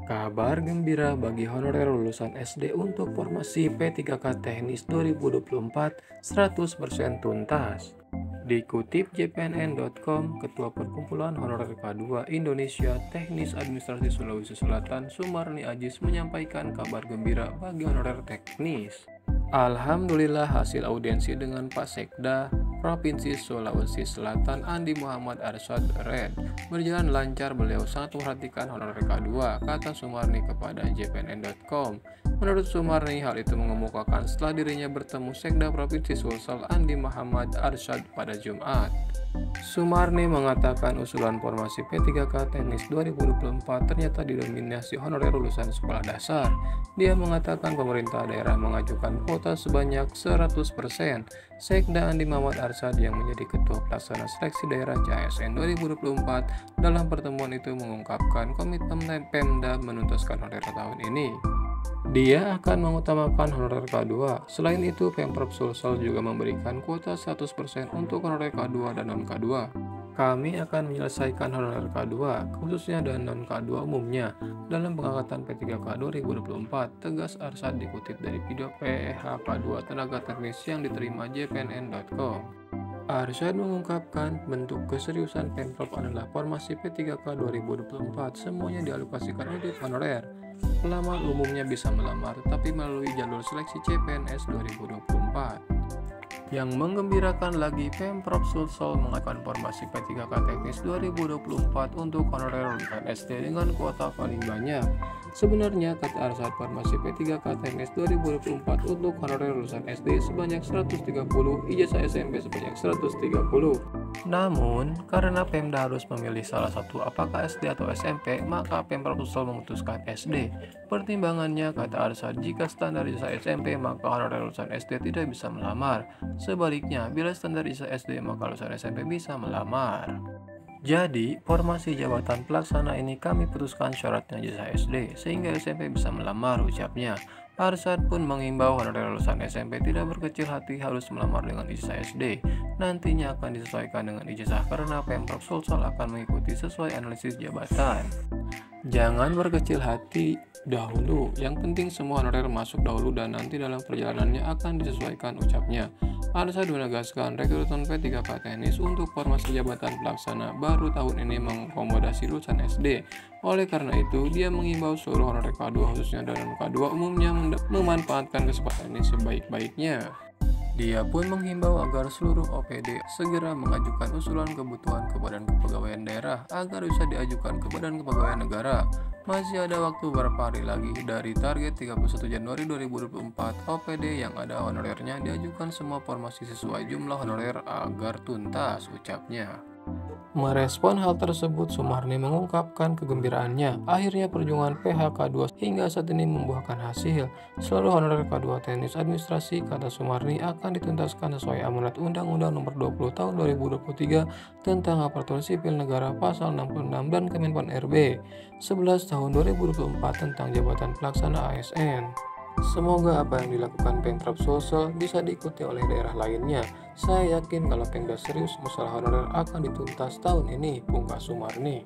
Kabar gembira bagi honorer lulusan SD untuk formasi P3K Teknis 2024 100% tuntas. Dikutip jpnn.com, Ketua Perkumpulan Honorer K2 Indonesia Teknis Administrasi Sulawesi Selatan Sumarni Ajis menyampaikan kabar gembira bagi honorer teknis. Alhamdulillah, hasil audiensi dengan Pak Sekda Provinsi Sulawesi Selatan Andi Muhammad Arsyad Red berjalan lancar. Beliau sangat memperhatikan honorer K2, kata Sumarni kepada jpnn.com. Menurut Sumarni, hal itu mengemukakan setelah dirinya bertemu Sekda Provinsi Sulsel Andi Muhammad Arsyad pada Jumat. Sumarni mengatakan usulan formasi P3K Teknis 2024 ternyata didominasi honorer lulusan sekolah dasar. Dia mengatakan pemerintah daerah mengajukan kuota sebanyak 100%. Sekda Andi Muhammad Arsyad yang menjadi Ketua Pelaksana Seleksi Daerah CASN 2024 dalam pertemuan itu mengungkapkan komitmen Pemda menuntaskan honorer tahun ini. Dia akan mengutamakan honorer K2. Selain itu, Pemprov Sulsel juga memberikan kuota 100% untuk honorer K2 dan non-K2. Kami akan menyelesaikan honorer K2, khususnya dan non-K2 umumnya, dalam pengangkatan P3K 2024, tegas Arsyad dikutip dari video PEH K2 tenaga teknis yang diterima jpnn.com. Arsyad mengungkapkan bentuk keseriusan Pemprov adalah formasi P3K 2024 semuanya dialokasikan untuk honorer. Pelamar umumnya bisa melamar, tapi melalui jalur seleksi CPNS 2024. Yang menggembirakan lagi, Pemprov Sulsel mengajukan formasi P3K Teknis 2024 untuk honorer lulusan SD dengan kuota paling banyak. Sebenarnya, kata Arsyad, formasi P3K Teknis 2024 untuk honorer lulusan SD sebanyak 130, ijazah SMP sebanyak 130. Namun, karena Pemda harus memilih salah satu apakah SD atau SMP, maka Pemprov Sulsel memutuskan SD. Pertimbangannya, kata Arsyad, jika standar ijazah SMP, maka honorer lulusan SD tidak bisa melamar. Sebaliknya, bila standar ijazah SD, maka lulusan SMP bisa melamar. Jadi, formasi jabatan pelaksana ini kami putuskan syaratnya ijazah SD, sehingga SMP bisa melamar, ucapnya. Arsyad pun mengimbau honorer lulusan SMP tidak berkecil hati harus melamar dengan ijazah SD. Nantinya akan disesuaikan dengan ijazah karena Pemprov Sulsel akan mengikuti sesuai analisis jabatan. Jangan berkecil hati dahulu, yang penting semua honorer masuk dahulu dan nanti dalam perjalanannya akan disesuaikan, ucapnya. Arsyad menegaskan rekrutan P3K Teknis untuk formasi jabatan pelaksana baru tahun ini mengakomodasi lulusan SD. Oleh karena itu, dia mengimbau seluruh honorer K2 khususnya dan K2 umumnya memanfaatkan kesempatan ini sebaik-baiknya. Dia pun menghimbau agar seluruh OPD segera mengajukan usulan kebutuhan ke Badan Kepegawaian Daerah agar bisa diajukan ke Badan Kepegawaian Negara. Masih ada waktu beberapa hari lagi dari target 31 Januari 2024, OPD yang ada honorernya diajukan semua formasi sesuai jumlah honorer agar tuntas, ucapnya. Merespon hal tersebut, Sumarni mengungkapkan kegembiraannya. Akhirnya perjuangan PHK2 hingga saat ini membuahkan hasil. Seluruh honorer K2 Teknis Administrasi, kata Sumarni, akan dituntaskan sesuai amanat Undang-Undang Nomor 20 Tahun 2023 tentang Aparatur Sipil Negara Pasal 66 dan Kemenpan RB 11 Tahun 2024 tentang Jabatan Pelaksana ASN. Semoga apa yang dilakukan Pemprov Sulsel bisa diikuti oleh daerah lainnya. Saya yakin kalau Pemda serius, masalah honorer akan dituntas tahun ini, pungkas Sumarni.